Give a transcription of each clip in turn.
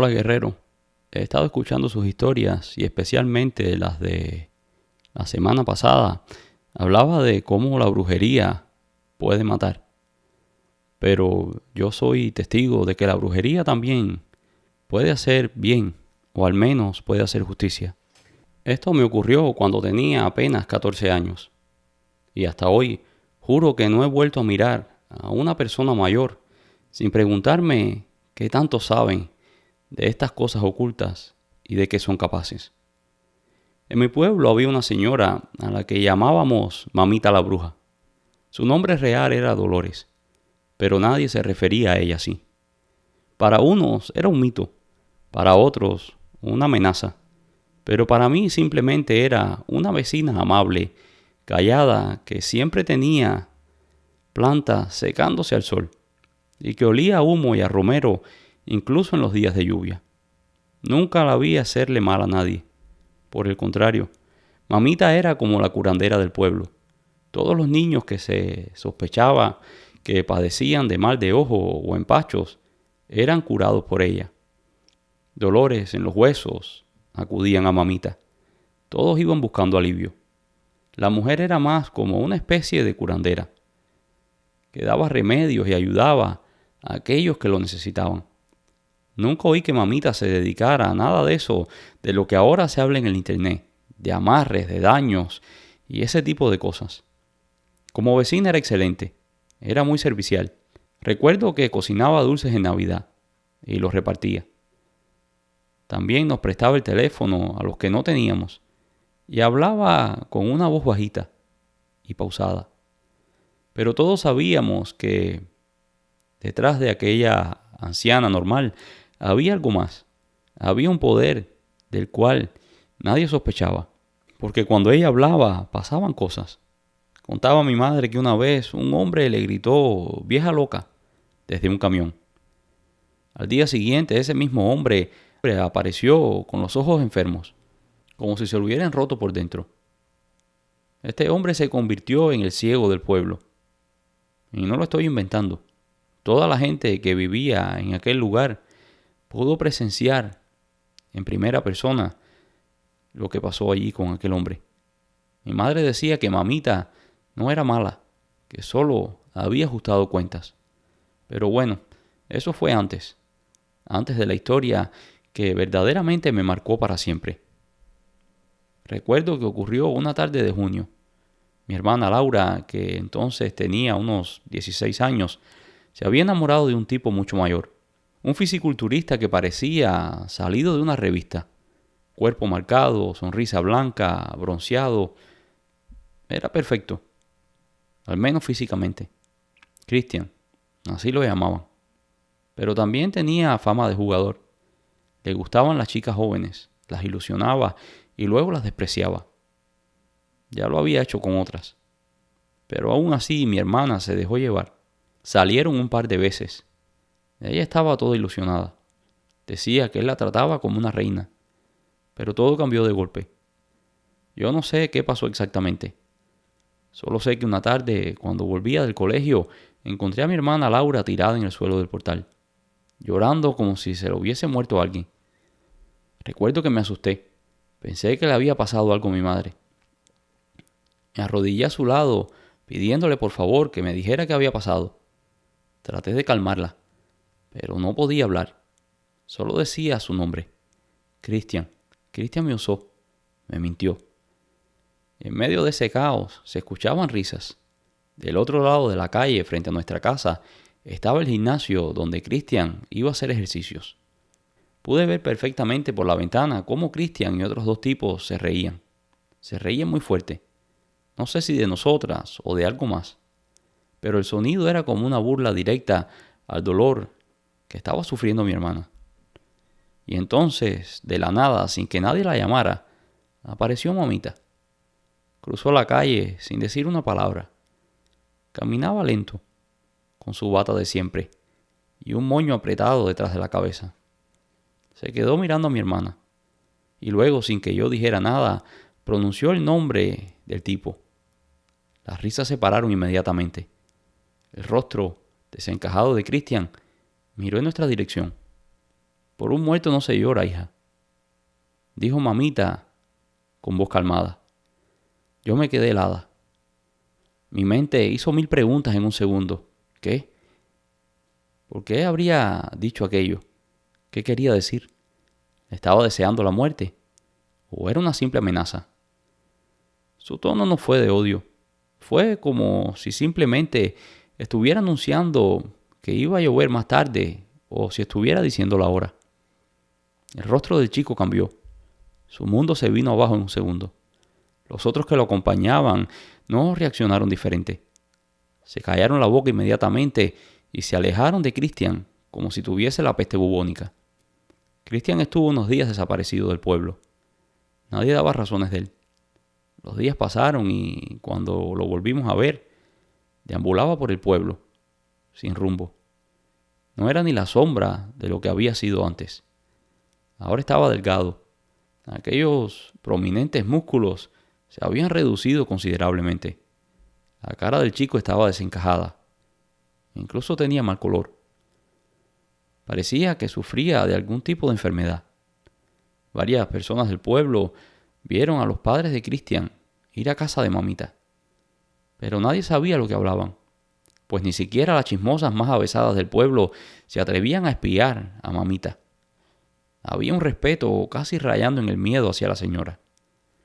Hola guerrero, he estado escuchando sus historias y especialmente las de la semana pasada. Hablaba de cómo la brujería puede matar, pero yo soy testigo de que la brujería también puede hacer bien, o al menos puede hacer justicia. Esto me ocurrió cuando tenía apenas 14 años y hasta hoy juro que no he vuelto a mirar a una persona mayor sin preguntarme qué tanto saben de estas cosas ocultas y de qué son capaces. En mi pueblo había una señora a la que llamábamos Mamita la Bruja. Su nombre real era Dolores, pero nadie se refería a ella así. Para unos era un mito, para otros una amenaza, pero para mí simplemente era una vecina amable, callada, que siempre tenía plantas secándose al sol y que olía a humo y a romero incluso en los días de lluvia. Nunca la vi hacerle mal a nadie. Por el contrario, Mamita era como la curandera del pueblo. Todos los niños que se sospechaba que padecían de mal de ojo o empachos eran curados por ella. Dolores en los huesos acudían a Mamita. Todos iban buscando alivio. La mujer era más como una especie de curandera, que daba remedios y ayudaba a aquellos que lo necesitaban. Nunca oí que Mamita se dedicara a nada de eso, de lo que ahora se habla en el internet, de amarres, de daños y ese tipo de cosas. Como vecina era excelente, era muy servicial. Recuerdo que cocinaba dulces en Navidad y los repartía. También nos prestaba el teléfono a los que no teníamos y hablaba con una voz bajita y pausada. Pero todos sabíamos que detrás de aquella anciana normal había algo más. Había un poder del cual nadie sospechaba. Porque cuando ella hablaba pasaban cosas. Contaba mi madre que una vez un hombre le gritó "vieja loca" desde un camión. Al día siguiente ese mismo hombre apareció con los ojos enfermos, como si se lo hubieran roto por dentro. Este hombre se convirtió en el ciego del pueblo. Y no lo estoy inventando. Toda la gente que vivía en aquel lugar pudo presenciar en primera persona lo que pasó allí con aquel hombre. Mi madre decía que Mamita no era mala, que solo había ajustado cuentas. Pero bueno, eso fue antes de la historia que verdaderamente me marcó para siempre. Recuerdo que ocurrió una tarde de junio. Mi hermana Laura, que entonces tenía unos 16 años, se había enamorado de un tipo mucho mayor. Un fisiculturista que parecía salido de una revista. Cuerpo marcado, sonrisa blanca, bronceado. Era perfecto, al menos físicamente. Christian, así lo llamaban. Pero también tenía fama de jugador. Le gustaban las chicas jóvenes, las ilusionaba y luego las despreciaba. Ya lo había hecho con otras. Pero aún así mi hermana se dejó llevar. Salieron un par de veces. Ella estaba toda ilusionada. Decía que él la trataba como una reina. Pero todo cambió de golpe. Yo no sé qué pasó exactamente. Solo sé que una tarde, cuando volvía del colegio, encontré a mi hermana Laura tirada en el suelo del portal, llorando como si se le hubiese muerto alguien. Recuerdo que me asusté. Pensé que le había pasado algo a mi madre. Me arrodillé a su lado, pidiéndole por favor que me dijera qué había pasado. Traté de calmarla, pero no podía hablar. Solo decía su nombre. Christian. Christian me usó. Me mintió. En medio de ese caos se escuchaban risas. Del otro lado de la calle, frente a nuestra casa, estaba el gimnasio donde Christian iba a hacer ejercicios. Pude ver perfectamente por la ventana cómo Christian y otros dos tipos se reían. Se reían muy fuerte. No sé si de nosotras o de algo más. Pero el sonido era como una burla directa al dolor que estaba sufriendo mi hermana. Y entonces, de la nada, sin que nadie la llamara, apareció Mamita. Cruzó la calle sin decir una palabra. Caminaba lento, con su bata de siempre y un moño apretado detrás de la cabeza. Se quedó mirando a mi hermana y luego, sin que yo dijera nada, pronunció el nombre del tipo. Las risas se pararon inmediatamente. El rostro desencajado de Christian miró en nuestra dirección. Por un muerto no se llora, hija, dijo mamita con voz calmada. Yo me quedé helada. Mi mente hizo 1000 preguntas en un segundo. ¿Qué? ¿Por qué habría dicho aquello? ¿Qué quería decir? ¿Estaba deseando la muerte? ¿O era una simple amenaza? Su tono no fue de odio. Fue como si simplemente estuviera anunciando que iba a llover más tarde o si estuviera diciendo la hora. El rostro del chico cambió. Su mundo se vino abajo en un segundo. Los otros que lo acompañaban no reaccionaron diferente. Se callaron la boca inmediatamente y se alejaron de Christian como si tuviese la peste bubónica. Christian estuvo unos días desaparecido del pueblo. Nadie daba razones de él. Los días pasaron y cuando lo volvimos a ver, deambulaba por el pueblo, sin rumbo. No era ni la sombra de lo que había sido antes. Ahora estaba delgado. Aquellos prominentes músculos se habían reducido considerablemente. La cara del chico estaba desencajada. Incluso tenía mal color. Parecía que sufría de algún tipo de enfermedad. Varias personas del pueblo vieron a los padres de Christian ir a casa de mamita. Pero nadie sabía lo que hablaban, pues ni siquiera las chismosas más avesadas del pueblo se atrevían a espiar a mamita. Había un respeto casi rayando en el miedo hacia la señora.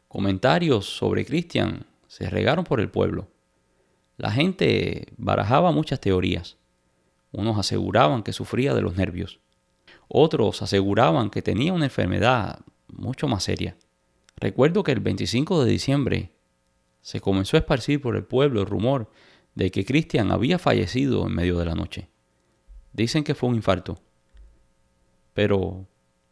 Comentarios sobre Christian se regaron por el pueblo. La gente barajaba muchas teorías. Unos aseguraban que sufría de los nervios. Otros aseguraban que tenía una enfermedad mucho más seria. Recuerdo que el 25 de diciembre se comenzó a esparcir por el pueblo el rumor de que Christian había fallecido en medio de la noche. Dicen que fue un infarto. Pero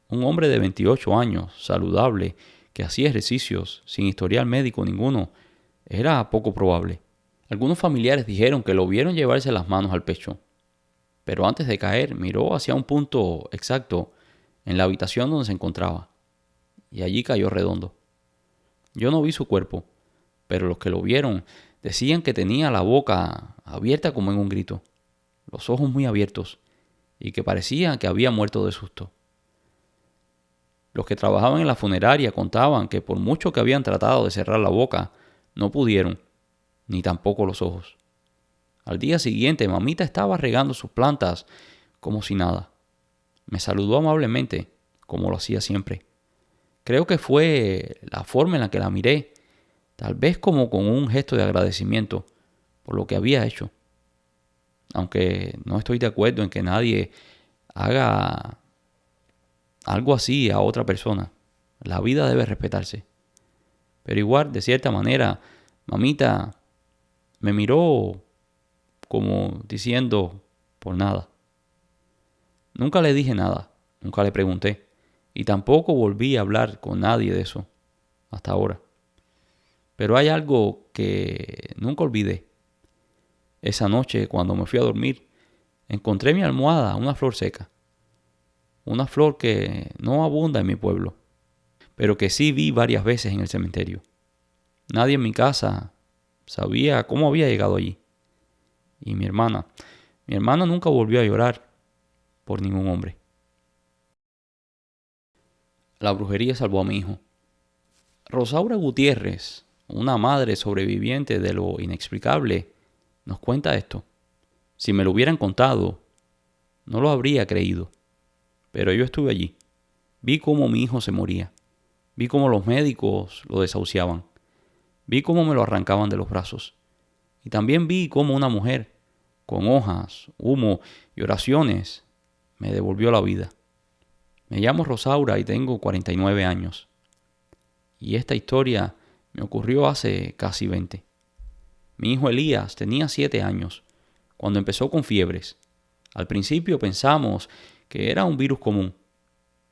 un hombre de 28 años, saludable, que hacía ejercicios sin historial médico ninguno, era poco probable. Algunos familiares dijeron que lo vieron llevarse las manos al pecho, pero antes de caer miró hacia un punto exacto en la habitación donde se encontraba, y allí cayó redondo. Yo no vi su cuerpo, pero los que lo vieron decían que tenía la boca abierta como en un grito, los ojos muy abiertos, y que parecía que había muerto de susto. Los que trabajaban en la funeraria contaban que por mucho que habían tratado de cerrar la boca, no pudieron, ni tampoco los ojos. Al día siguiente, mamita estaba regando sus plantas como si nada. Me saludó amablemente, como lo hacía siempre. Creo que fue la forma en la que la miré, tal vez como con un gesto de agradecimiento por lo que había hecho. Aunque no estoy de acuerdo en que nadie haga algo así a otra persona. La vida debe respetarse. Pero igual, de cierta manera, mamita me miró como diciendo por nada. Nunca le dije nada, nunca le pregunté, y tampoco volví a hablar con nadie de eso, hasta ahora. Pero hay algo que nunca olvidé. Esa noche, cuando me fui a dormir, encontré en mi almohada una flor seca. Una flor que no abunda en mi pueblo, pero que sí vi varias veces en el cementerio. Nadie en mi casa sabía cómo había llegado allí. Y mi hermana nunca volvió a llorar por ningún hombre. La brujería salvó a mi hijo. Rosaura Gutiérrez, una madre sobreviviente de lo inexplicable, nos cuenta esto. Si me lo hubieran contado, no lo habría creído. Pero yo estuve allí. Vi cómo mi hijo se moría. Vi cómo los médicos lo desahuciaban. Vi cómo me lo arrancaban de los brazos. Y también vi cómo una mujer, con hojas, humo y oraciones, me devolvió la vida. Me llamo Rosaura y tengo 49 años. Y esta historia me ocurrió hace casi 20. Mi hijo Elías tenía 7 años cuando empezó con fiebres. Al principio pensamos que era un virus común.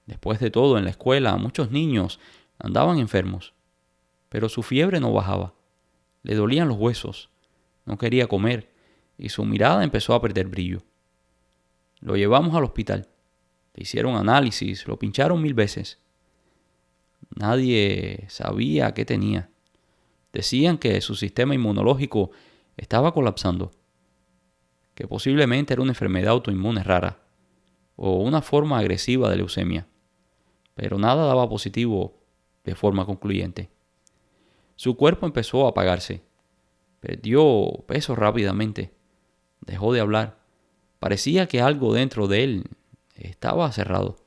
Después de todo, en la escuela muchos niños andaban enfermos. Pero su fiebre no bajaba. Le dolían los huesos. No quería comer y su mirada empezó a perder brillo. Lo llevamos al hospital. Le hicieron análisis, lo pincharon 1000 veces. Nadie sabía qué tenía. Decían que su sistema inmunológico estaba colapsando, que posiblemente era una enfermedad autoinmune rara, o una forma agresiva de leucemia, pero nada daba positivo de forma concluyente. Su cuerpo empezó a apagarse, perdió peso rápidamente, dejó de hablar. Parecía que algo dentro de él estaba cerrado.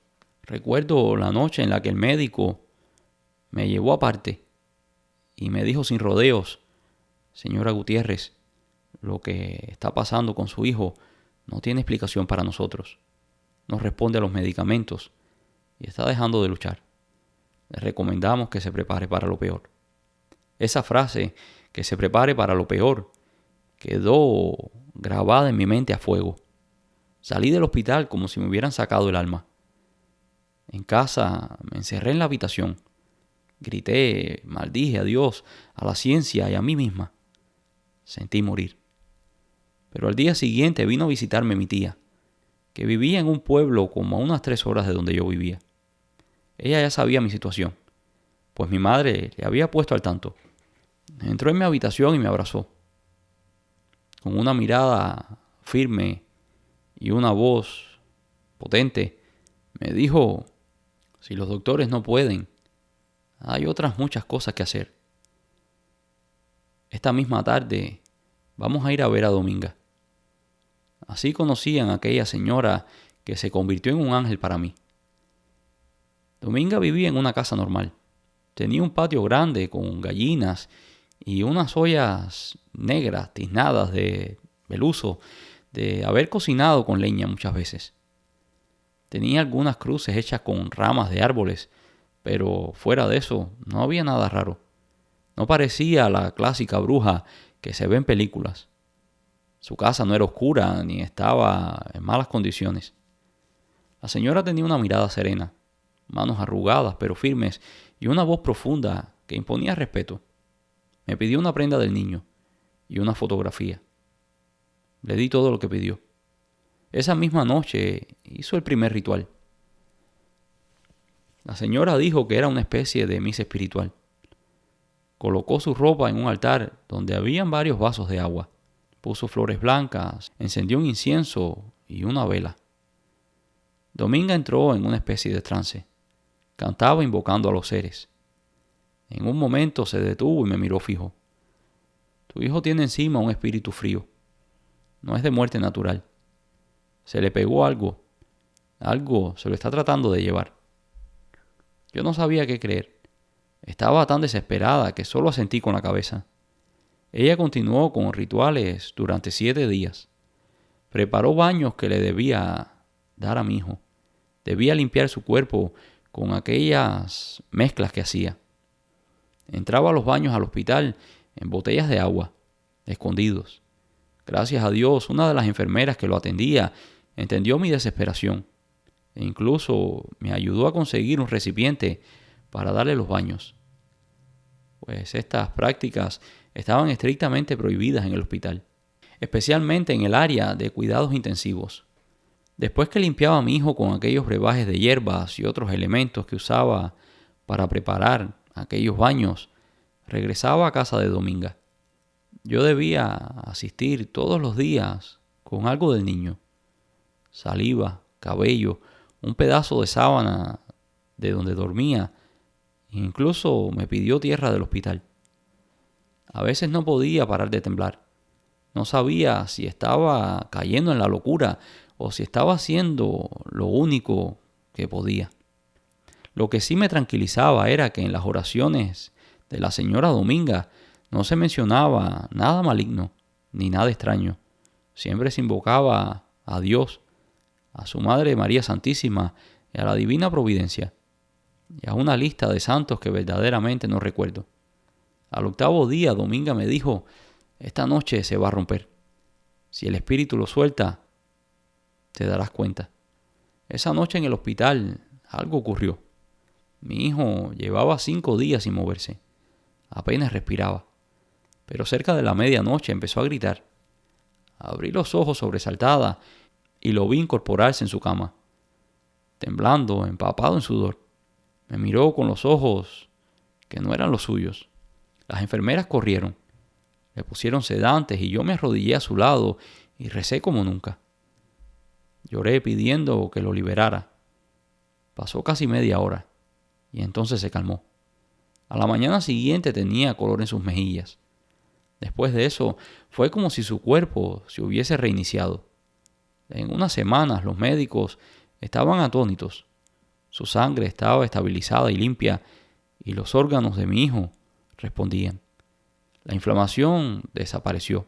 Recuerdo la noche en la que el médico me llevó aparte y me dijo sin rodeos: señora Gutiérrez, lo que está pasando con su hijo no tiene explicación para nosotros. No responde a los medicamentos y está dejando de luchar. Le recomendamos que se prepare para lo peor. Esa frase, que se prepare para lo peor, quedó grabada en mi mente a fuego. Salí del hospital como si me hubieran sacado el alma. En casa me encerré en la habitación. Grité, maldije a Dios, a la ciencia y a mí misma. Sentí morir. Pero al día siguiente vino a visitarme mi tía, que vivía en un pueblo como a unas 3 horas de donde yo vivía. Ella ya sabía mi situación, pues mi madre le había puesto al tanto. Entró en mi habitación y me abrazó. Con una mirada firme y una voz potente, me dijo: si los doctores no pueden, hay otras muchas cosas que hacer. Esta misma tarde vamos a ir a ver a Dominga. Así conocían a aquella señora que se convirtió en un ángel para mí. Dominga vivía en una casa normal. Tenía un patio grande con gallinas y unas ollas negras tiznadas del uso de haber cocinado con leña muchas veces. Tenía algunas cruces hechas con ramas de árboles, pero fuera de eso no había nada raro. No parecía la clásica bruja que se ve en películas. Su casa no era oscura ni estaba en malas condiciones. La señora tenía una mirada serena, manos arrugadas pero firmes y una voz profunda que imponía respeto. Me pidió una prenda del niño y una fotografía. Le di todo lo que pidió. Esa misma noche hizo el primer ritual. La señora dijo que era una especie de misa espiritual. Colocó su ropa en un altar donde habían varios vasos de agua. Puso flores blancas, encendió un incienso y una vela. Dominga entró en una especie de trance. Cantaba invocando a los seres. En un momento se detuvo y me miró fijo. Tu hijo tiene encima un espíritu frío. No es de muerte natural. Se le pegó algo. Algo se lo está tratando de llevar. Yo no sabía qué creer. Estaba tan desesperada que solo asentí con la cabeza. Ella continuó con rituales durante 7 días. Preparó baños que le debía dar a mi hijo. Debía limpiar su cuerpo con aquellas mezclas que hacía. Entraba a los baños al hospital en botellas de agua, escondidos. Gracias a Dios, una de las enfermeras que lo atendía entendió mi desesperación e incluso me ayudó a conseguir un recipiente para darle los baños, pues estas prácticas estaban estrictamente prohibidas en el hospital, especialmente en el área de cuidados intensivos. Después que limpiaba a mi hijo con aquellos brebajes de hierbas y otros elementos que usaba para preparar aquellos baños, regresaba a casa de Dominga. Yo debía asistir todos los días con algo del niño: saliva, cabello, un pedazo de sábana de donde dormía. Incluso me pidió tierra del hospital. A veces no podía parar de temblar. No sabía si estaba cayendo en la locura o si estaba haciendo lo único que podía. Lo que sí me tranquilizaba era que en las oraciones de la señora Dominga no se mencionaba nada maligno ni nada extraño. Siempre se invocaba a Dios, a su Madre María Santísima y a la Divina Providencia, y a una lista de santos que verdaderamente no recuerdo. Al 8º día, Dominga me dijo: esta noche se va a romper. Si el espíritu lo suelta, te darás cuenta. Esa noche en el hospital algo ocurrió. Mi hijo llevaba 5 días sin moverse. Apenas respiraba. Pero cerca de la medianoche empezó a gritar. Abrí los ojos sobresaltada y lo vi incorporarse en su cama, temblando, empapado en sudor. Me miró con los ojos que no eran los suyos. Las enfermeras corrieron, le pusieron sedantes y yo me arrodillé a su lado y recé como nunca. Lloré pidiendo que lo liberara. Pasó casi media hora y entonces se calmó. A la mañana siguiente tenía color en sus mejillas. Después de eso, fue como si su cuerpo se hubiese reiniciado. En unas semanas los médicos estaban atónitos. Su sangre estaba estabilizada y limpia y los órganos de mi hijo respondían. La inflamación desapareció,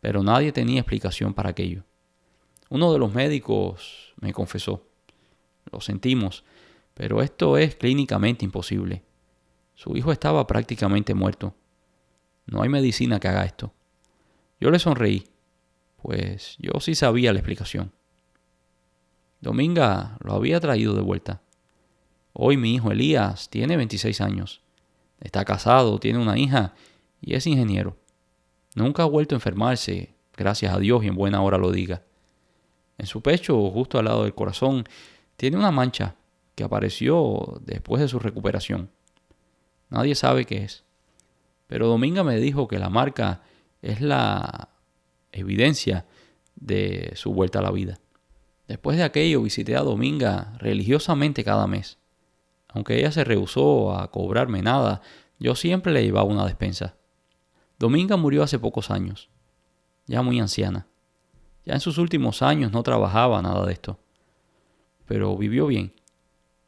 pero nadie tenía explicación para aquello. Uno de los médicos me confesó: lo sentimos, pero esto es clínicamente imposible. Su hijo estaba prácticamente muerto. No hay medicina que haga esto. Yo le sonreí, pues yo sí sabía la explicación. Dominga lo había traído de vuelta. Hoy mi hijo Elías tiene 26 años. Está casado, tiene una hija y es ingeniero. Nunca ha vuelto a enfermarse, gracias a Dios y en buena hora lo diga. En su pecho, justo al lado del corazón, tiene una mancha que apareció después de su recuperación. Nadie sabe qué es. Pero Dominga me dijo que la marca es la evidencia de su vuelta a la vida. Después de aquello visité a Dominga religiosamente cada mes. Aunque ella se rehusó a cobrarme nada, yo siempre le llevaba una despensa. Dominga murió hace pocos años, ya muy anciana. Ya en sus últimos años no trabajaba nada de esto. Pero vivió bien,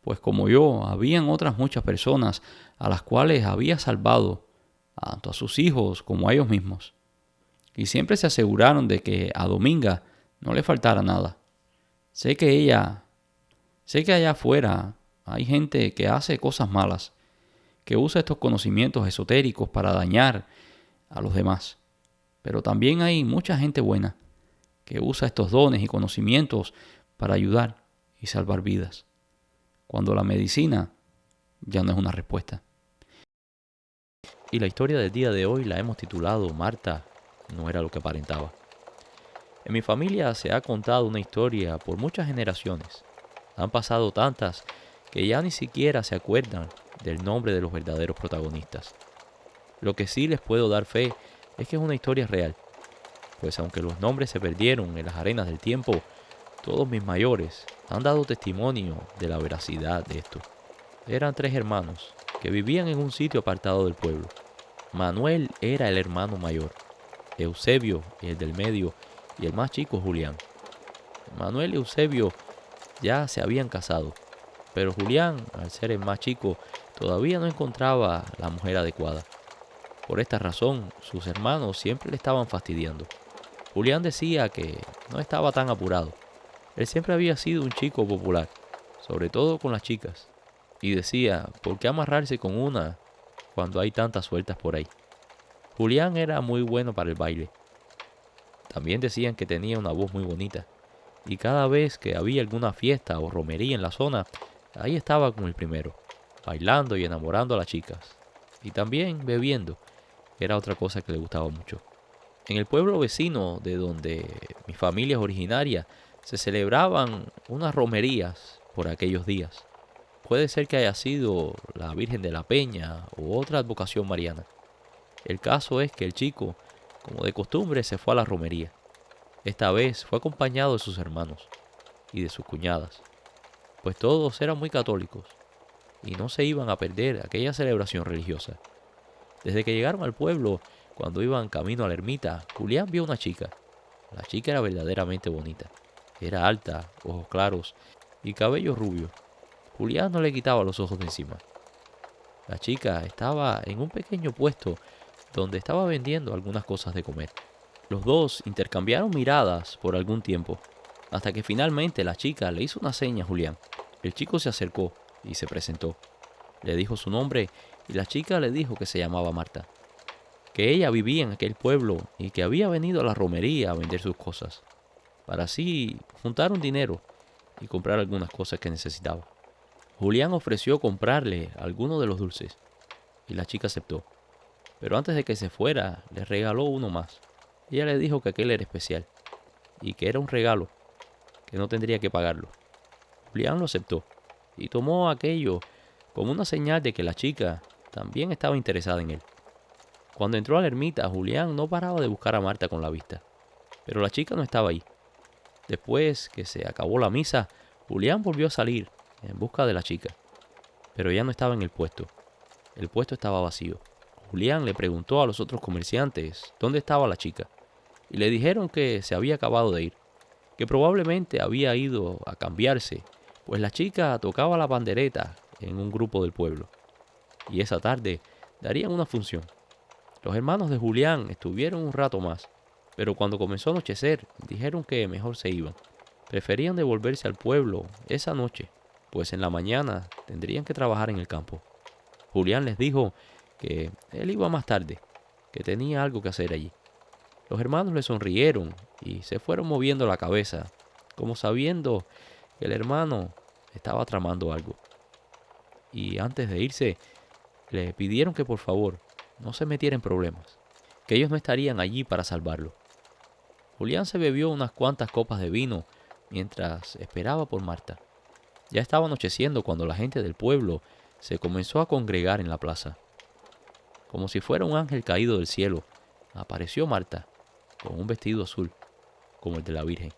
pues como yo, habían otras muchas personas a las cuales había salvado, tanto a sus hijos como a ellos mismos. Y siempre se aseguraron de que a Dominga no le faltara nada. Sé que allá afuera hay gente que hace cosas malas, que usa estos conocimientos esotéricos para dañar a los demás. Pero también hay mucha gente buena que usa estos dones y conocimientos para ayudar y salvar vidas, cuando la medicina ya no es una respuesta. Y la historia del día de hoy la hemos titulado Marta no era lo que aparentaba. En mi familia se ha contado una historia por muchas generaciones. Han pasado tantas que ya ni siquiera se acuerdan del nombre de los verdaderos protagonistas. Lo que sí les puedo dar fe es que es una historia real, pues aunque los nombres se perdieron en las arenas del tiempo, todos mis mayores han dado testimonio de la veracidad de esto. Eran 3 hermanos que vivían en un sitio apartado del pueblo. Manuel era el hermano mayor, Eusebio el del medio y el más chico Julián. Manuel y Eusebio ya se habían casado, pero Julián, al ser el más chico, todavía no encontraba la mujer adecuada. Por esta razón, sus hermanos siempre le estaban fastidiando. Julián decía que no estaba tan apurado. Él siempre había sido un chico popular, sobre todo con las chicas. Y decía, ¿por qué amarrarse con una cuando hay tantas sueltas por ahí? Julián era muy bueno para el baile. También decían que tenía una voz muy bonita. Y cada vez que había alguna fiesta o romería en la zona, ahí estaba con el primero, bailando y enamorando a las chicas. Y también bebiendo, que era otra cosa que le gustaba mucho. En el pueblo vecino de donde mi familia es originaria, se celebraban unas romerías por aquellos días. Puede ser que haya sido la Virgen de la Peña u otra advocación mariana. El caso es que el chico, como de costumbre, se fue a la romería. Esta vez fue acompañado de sus hermanos y de sus cuñadas, pues todos eran muy católicos y no se iban a perder aquella celebración religiosa. Desde que llegaron al pueblo, cuando iban camino a la ermita, Julián vio una chica. La chica era verdaderamente bonita. Era alta, ojos claros y cabello rubio. Julián no le quitaba los ojos de encima. La chica estaba en un pequeño puesto donde estaba vendiendo algunas cosas de comer. Los dos intercambiaron miradas por algún tiempo, hasta que finalmente la chica le hizo una seña a Julián. El chico se acercó y se presentó. Le dijo su nombre y la chica le dijo que se llamaba Marta, que ella vivía en aquel pueblo y que había venido a la romería a vender sus cosas, para así juntar un dinero y comprar algunas cosas que necesitaba. Julián ofreció comprarle alguno de los dulces y la chica aceptó, pero antes de que se fuera le regaló uno más. Ella le dijo que aquel era especial y que era un regalo, que no tendría que pagarlo. Julián lo aceptó y tomó aquello como una señal de que la chica también estaba interesada en él. Cuando entró a la ermita, Julián no paraba de buscar a Marta con la vista, pero la chica no estaba ahí. Después que se acabó la misa, Julián volvió a salir en busca de la chica, pero ya no estaba en el puesto. El puesto estaba vacío. Julián le preguntó a los otros comerciantes dónde estaba la chica y le dijeron que se había acabado de ir, que probablemente había ido a cambiarse, pues la chica tocaba la pandereta en un grupo del pueblo y esa tarde darían una función. Los hermanos de Julián estuvieron un rato más, pero cuando comenzó a anochecer dijeron que mejor se iban. Preferían devolverse al pueblo esa noche, pues en la mañana tendrían que trabajar en el campo. Julián les dijo que él iba más tarde, que tenía algo que hacer allí. Los hermanos le sonrieron y se fueron moviendo la cabeza, como sabiendo que el hermano estaba tramando algo. Y antes de irse, le pidieron que por favor no se metiera en problemas, que ellos no estarían allí para salvarlo. Julián se bebió unas cuantas copas de vino mientras esperaba por Marta. Ya estaba anocheciendo cuando la gente del pueblo se comenzó a congregar en la plaza. Como si fuera un ángel caído del cielo, apareció Marta, con un vestido azul, como el de la Virgen,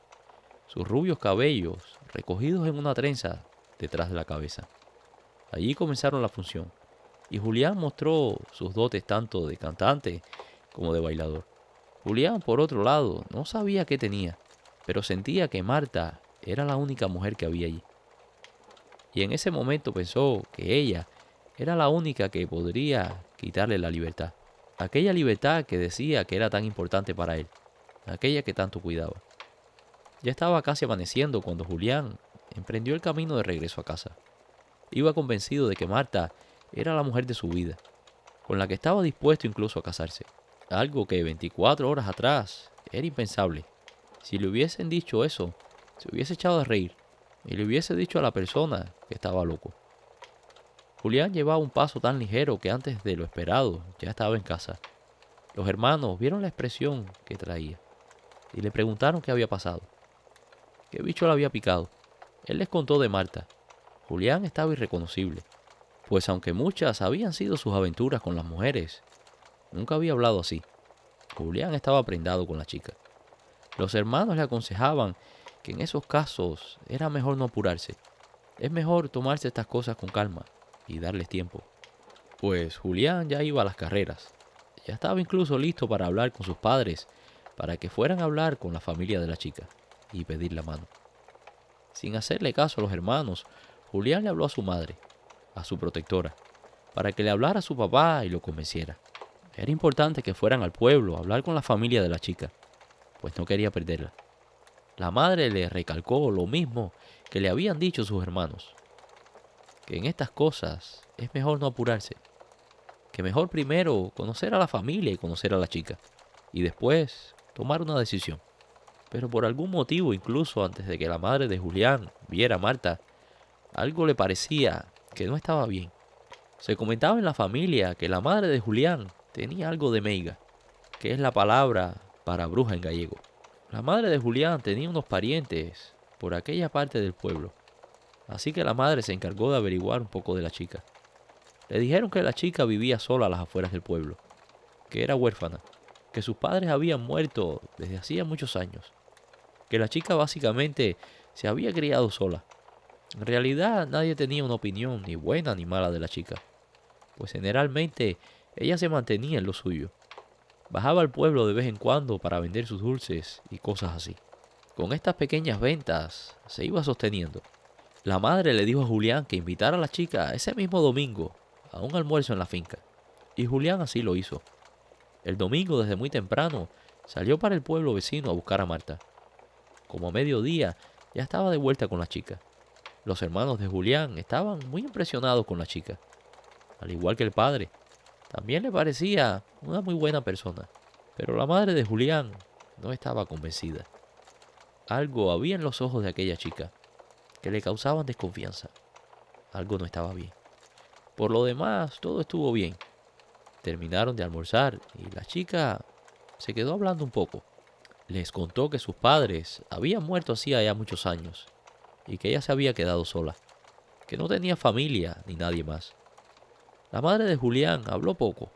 sus rubios cabellos recogidos en una trenza detrás de la cabeza. Allí comenzaron la función, y Julián mostró sus dotes tanto de cantante como de bailador. Julián, por otro lado, no sabía qué tenía, pero sentía que Marta era la única mujer que había allí. Y en ese momento pensó que ella era la única que podría quitarle la libertad. Aquella libertad que decía que era tan importante para él, aquella que tanto cuidaba. Ya estaba casi amaneciendo cuando Julián emprendió el camino de regreso a casa. Iba convencido de que Marta era la mujer de su vida, con la que estaba dispuesto incluso a casarse. Algo que 24 horas atrás era impensable. Si le hubiesen dicho eso, se hubiese echado a reír y le hubiese dicho a la persona que estaba loco. Julián llevaba un paso tan ligero que antes de lo esperado ya estaba en casa. Los hermanos vieron la expresión que traía y le preguntaron qué había pasado, qué bicho le había picado. Él les contó de Marta. Julián estaba irreconocible, pues aunque muchas habían sido sus aventuras con las mujeres, nunca había hablado así. Julián estaba prendado con la chica. Los hermanos le aconsejaban que en esos casos era mejor no apurarse. Es mejor tomarse estas cosas con calma y darles tiempo. Pues Julián ya iba a las carreras. Ya estaba incluso listo para hablar con sus padres, para que fueran a hablar con la familia de la chica y pedir la mano. Sin hacerle caso a los hermanos, Julián le habló a su madre, a su protectora, para que le hablara a su papá y lo convenciera. Era importante que fueran al pueblo a hablar con la familia de la chica, pues no quería perderla. La madre le recalcó lo mismo que le habían dicho sus hermanos, que en estas cosas es mejor no apurarse, que mejor primero conocer a la familia y conocer a la chica, y después tomar una decisión. Pero por algún motivo, incluso antes de que la madre de Julián viera a Marta, algo le parecía que no estaba bien. Se comentaba en la familia que la madre de Julián tenía algo de meiga, que es la palabra para bruja en gallego. La madre de Julián tenía unos parientes por aquella parte del pueblo, así que la madre se encargó de averiguar un poco de la chica. Le dijeron que la chica vivía sola a las afueras del pueblo, que era huérfana, que sus padres habían muerto desde hacía muchos años, que la chica básicamente se había criado sola. En realidad nadie tenía una opinión ni buena ni mala de la chica, pues generalmente ella se mantenía en lo suyo. Bajaba al pueblo de vez en cuando para vender sus dulces y cosas así. Con estas pequeñas ventas se iba sosteniendo. La madre le dijo a Julián que invitara a la chica ese mismo domingo a un almuerzo en la finca, y Julián así lo hizo. El domingo desde muy temprano salió para el pueblo vecino a buscar a Marta. Como a mediodía ya estaba de vuelta con la chica. Los hermanos de Julián estaban muy impresionados con la chica, al igual que el padre. También le parecía una muy buena persona, pero la madre de Julián no estaba convencida. Algo había en los ojos de aquella chica que le causaban desconfianza. Algo no estaba bien. Por lo demás, todo estuvo bien. Terminaron de almorzar y la chica se quedó hablando un poco. Les contó que sus padres habían muerto hacía ya muchos años y que ella se había quedado sola, que no tenía familia ni nadie más. La madre de Julián habló poco,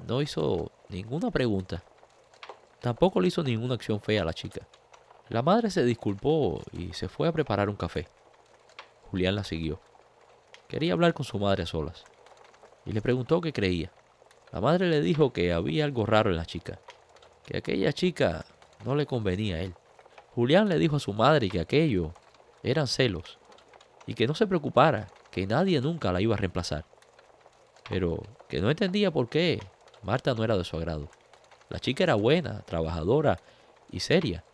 no hizo ninguna pregunta, tampoco le hizo ninguna acción fea a la chica. La madre se disculpó y se fue a preparar un café. Julián la siguió. Quería hablar con su madre a solas y le preguntó qué creía. La madre le dijo que había algo raro en la chica, que aquella chica no le convenía a él. Julián le dijo a su madre que aquello eran celos y que no se preocupara, que nadie nunca la iba a reemplazar, pero que no entendía por qué Marta no era de su agrado. La chica era buena, trabajadora y seria,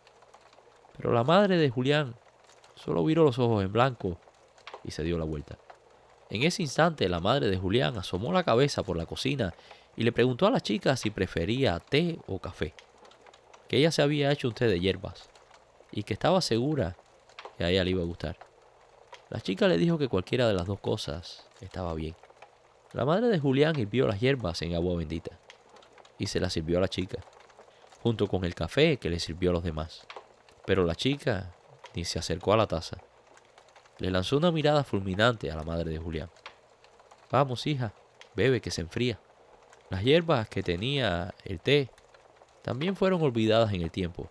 pero la madre de Julián solo viró los ojos en blanco y se dio la vuelta. En ese instante la madre de Julián asomó la cabeza por la cocina y le preguntó a la chica si prefería té o café, que ella se había hecho un té de hierbas y que estaba segura que a ella le iba a gustar. La chica le dijo que cualquiera de las dos cosas estaba bien. La madre de Julián hirvió las hierbas en agua bendita y se las sirvió a la chica, junto con el café que le sirvió a los demás. Pero la chica ni se acercó a la taza. Le lanzó una mirada fulminante a la madre de Julián. Vamos, hija, bebe que se enfría. Las hierbas que tenía el té también fueron olvidadas en el tiempo,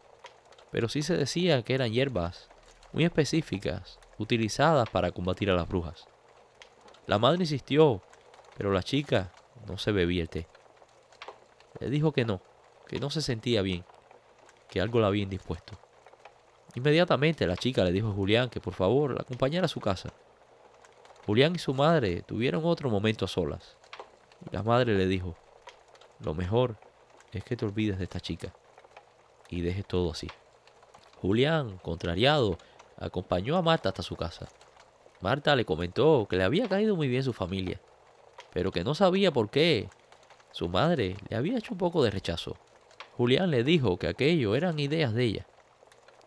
pero sí se decía que eran hierbas muy específicas utilizadas para combatir a las brujas. La madre insistió, pero la chica no se bebía el té. Le dijo que no se sentía bien, que algo la había indispuesto. Inmediatamente la chica le dijo a Julián que por favor la acompañara a su casa. Julián y su madre tuvieron otro momento a solas, y la madre le dijo, lo mejor es que te olvides de esta chica y dejes todo así. Julián, contrariado, acompañó a Marta hasta su casa. Marta le comentó que le había caído muy bien su familia, pero que no sabía por qué su madre le había hecho un poco de rechazo. Julián le dijo que aquello eran ideas de ella,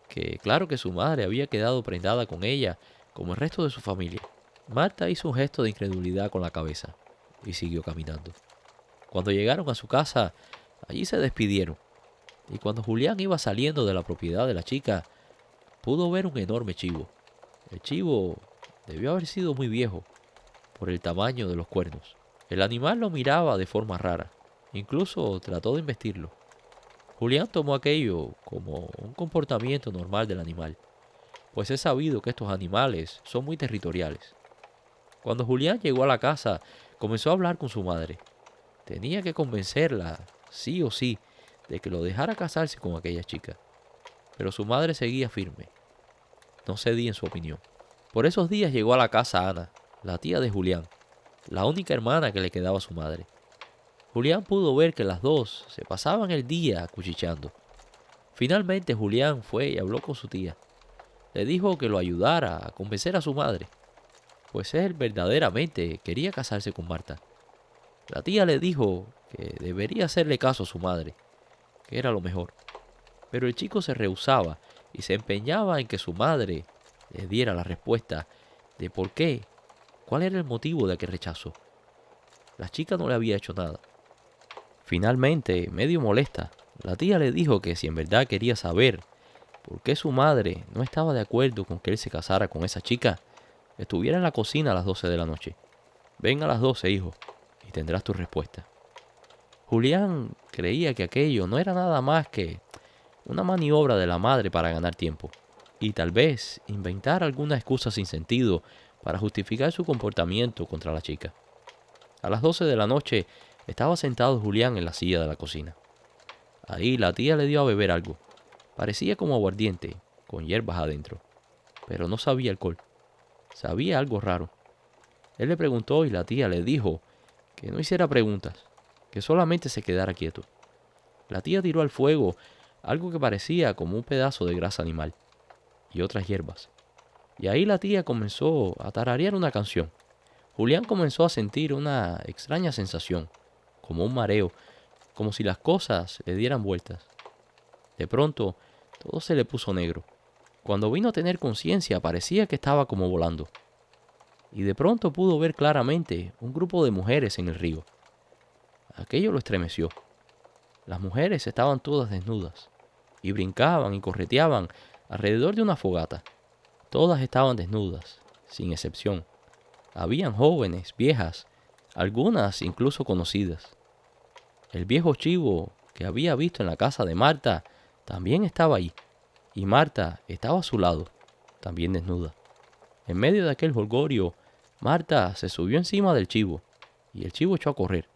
que claro que su madre había quedado prendada con ella como el resto de su familia. Marta hizo un gesto de incredulidad con la cabeza y siguió caminando. Cuando llegaron a su casa, allí se despidieron, y cuando Julián iba saliendo de la propiedad de la chica, pudo ver un enorme chivo. El chivo debió haber sido muy viejo, por el tamaño de los cuernos. El animal lo miraba de forma rara, incluso trató de embestirlo. Julián tomó aquello como un comportamiento normal del animal, pues es sabido que estos animales son muy territoriales. Cuando Julián llegó a la casa, comenzó a hablar con su madre. Tenía que convencerla, sí o sí, de que lo dejara casarse con aquella chica. Pero su madre seguía firme. No cedía en su opinión. Por esos días llegó a la casa Ana, la tía de Julián, la única hermana que le quedaba a su madre. Julián pudo ver que las dos se pasaban el día cuchicheando. Finalmente Julián fue y habló con su tía. Le dijo que lo ayudara a convencer a su madre, pues él verdaderamente quería casarse con Marta. La tía le dijo que debería hacerle caso a su madre, que era lo mejor. Pero el chico se rehusaba y se empeñaba en que su madre le diera la respuesta de por qué, cuál era el motivo de aquel rechazo. La chica no le había hecho nada. Finalmente, medio molesta, la tía le dijo que si en verdad quería saber por qué su madre no estaba de acuerdo con que él se casara con esa chica, estuviera en la cocina a las 12 de la noche. Ven a las 12, hijo, y tendrás tu respuesta. Julián creía que aquello no era nada más que una maniobra de la madre para ganar tiempo, y tal vez inventar alguna excusa sin sentido para justificar su comportamiento contra la chica. A las 12 de la noche estaba sentado Julián en la silla de la cocina. Ahí la tía le dio a beber algo. Parecía como aguardiente, con hierbas adentro, pero no sabía alcohol. Sabía algo raro. Él le preguntó y la tía le dijo que no hiciera preguntas, que solamente se quedara quieto. La tía tiró al fuego algo que parecía como un pedazo de grasa animal y otras hierbas. Y ahí la tía comenzó a tararear una canción. Julián comenzó a sentir una extraña sensación, como un mareo, como si las cosas le dieran vueltas. De pronto, todo se le puso negro. Cuando vino a tener conciencia, parecía que estaba como volando. Y de pronto pudo ver claramente un grupo de mujeres en el río. Aquello lo estremeció. Las mujeres estaban todas desnudas, y brincaban y correteaban alrededor de una fogata. Todas estaban desnudas, sin excepción. Habían jóvenes, viejas, algunas incluso conocidas. El viejo chivo que había visto en la casa de Marta también estaba ahí, y Marta estaba a su lado, también desnuda. En medio de aquel jolgorio, Marta se subió encima del chivo y el chivo echó a correr.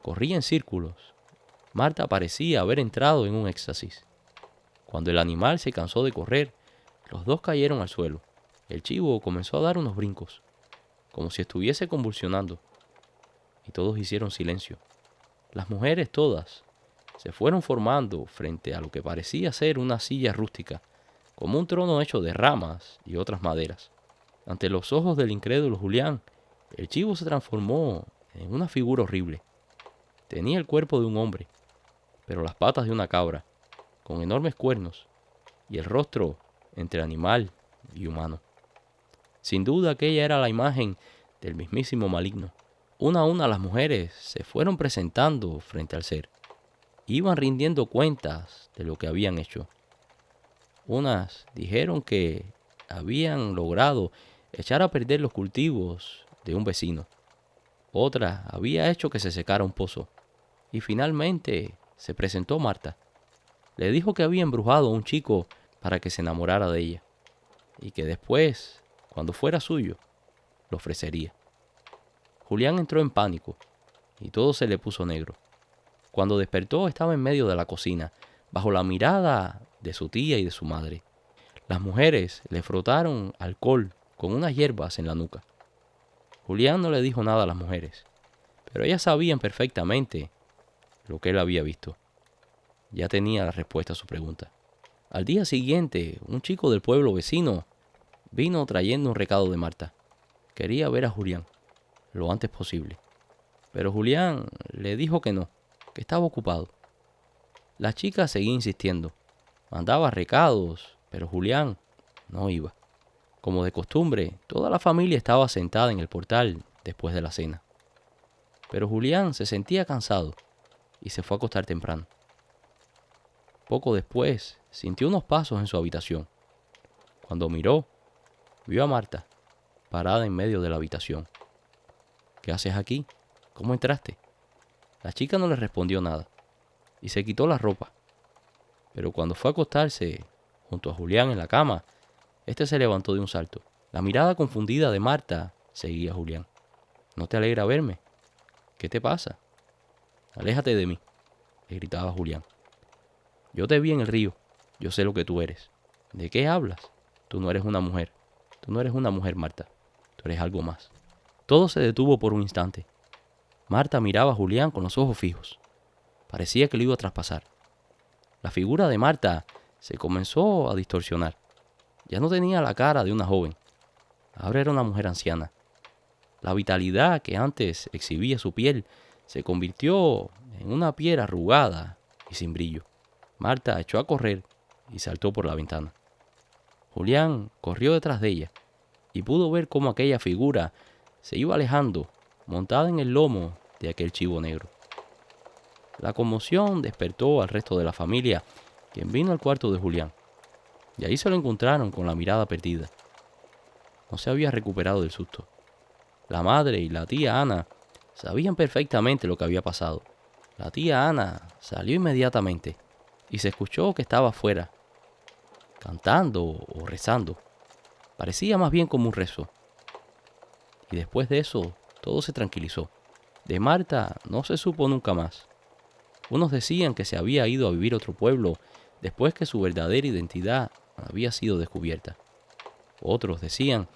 Corría en círculos. Marta parecía haber entrado en un éxtasis. Cuando el animal se cansó de correr, los dos cayeron al suelo. El chivo comenzó a dar unos brincos, como si estuviese convulsionando, y todos hicieron silencio. Las mujeres todas se fueron formando frente a lo que parecía ser una silla rústica, como un trono hecho de ramas y otras maderas. Ante los ojos del incrédulo Julián, el chivo se transformó en una figura horrible. Tenía el cuerpo de un hombre, pero las patas de una cabra, con enormes cuernos, y el rostro entre animal y humano. Sin duda aquella era la imagen del mismísimo maligno. Una a una las mujeres se fueron presentando frente al ser. Iban rindiendo cuentas de lo que habían hecho. Unas dijeron que habían logrado echar a perder los cultivos de un vecino. Otra había hecho que se secara un pozo. Y finalmente se presentó Marta. Le dijo que había embrujado a un chico para que se enamorara de ella, y que después, cuando fuera suyo, lo ofrecería. Julián entró en pánico, y todo se le puso negro. Cuando despertó estaba en medio de la cocina, bajo la mirada de su tía y de su madre. Las mujeres le frotaron alcohol con unas hierbas en la nuca. Julián no le dijo nada a las mujeres, pero ellas sabían perfectamente lo que él había visto. Ya tenía la respuesta a su pregunta. Al día siguiente, un chico del pueblo vecino vino trayendo un recado de Marta. Quería ver a Julián lo antes posible, pero Julián le dijo que no, que estaba ocupado. La chica seguía insistiendo. Mandaba recados, pero Julián no iba. Como de costumbre, toda la familia estaba sentada en el portal después de la cena. Pero Julián se sentía cansado y se fue a acostar temprano. Poco después, sintió unos pasos en su habitación. Cuando miró, vio a Marta, parada en medio de la habitación. ¿Qué haces aquí? ¿Cómo entraste? La chica no le respondió nada y se quitó la ropa. Pero cuando fue a acostarse junto a Julián en la cama, este se levantó de un salto. La mirada confundida de Marta seguía a Julián. ¿No te alegra verme? ¿Qué te pasa? Aléjate de mí, le gritaba Julián. Yo te vi en el río. Yo sé lo que tú eres. ¿De qué hablas? Tú no eres una mujer. Tú no eres una mujer, Marta. Tú eres algo más. Todo se detuvo por un instante. Marta miraba a Julián con los ojos fijos. Parecía que lo iba a traspasar. La figura de Marta se comenzó a distorsionar. Ya no tenía la cara de una joven. Ahora era una mujer anciana. La vitalidad que antes exhibía su piel se convirtió en una piel arrugada y sin brillo. Marta echó a correr y saltó por la ventana. Julián corrió detrás de ella y pudo ver cómo aquella figura se iba alejando, montada en el lomo de aquel chivo negro. La conmoción despertó al resto de la familia, quien vino al cuarto de Julián, y ahí se lo encontraron con la mirada perdida. No se había recuperado del susto. La madre y la tía Ana sabían perfectamente lo que había pasado. La tía Ana salió inmediatamente y se escuchó que estaba afuera, cantando o rezando. Parecía más bien como un rezo. Y después de eso, todo se tranquilizó. De Marta no se supo nunca más. Unos decían que se había ido a vivir a otro pueblo después que su verdadera identidad había sido descubierta. Otros decían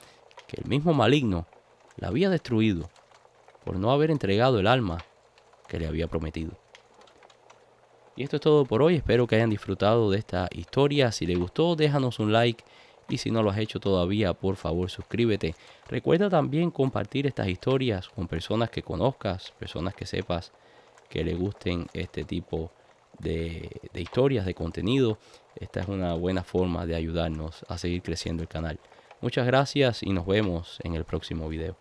que el mismo maligno la había destruido por no haber entregado el alma que le había prometido. Y esto es todo por hoy. Espero que hayan disfrutado de esta historia. Si les gustó, déjanos un like. Y si no lo has hecho todavía, por favor, suscríbete. Recuerda también compartir estas historias con personas que conozcas, personas que sepas que les gusten este tipo de historias, de contenido. Esta es una buena forma de ayudarnos a seguir creciendo el canal. Muchas gracias y nos vemos en el próximo video.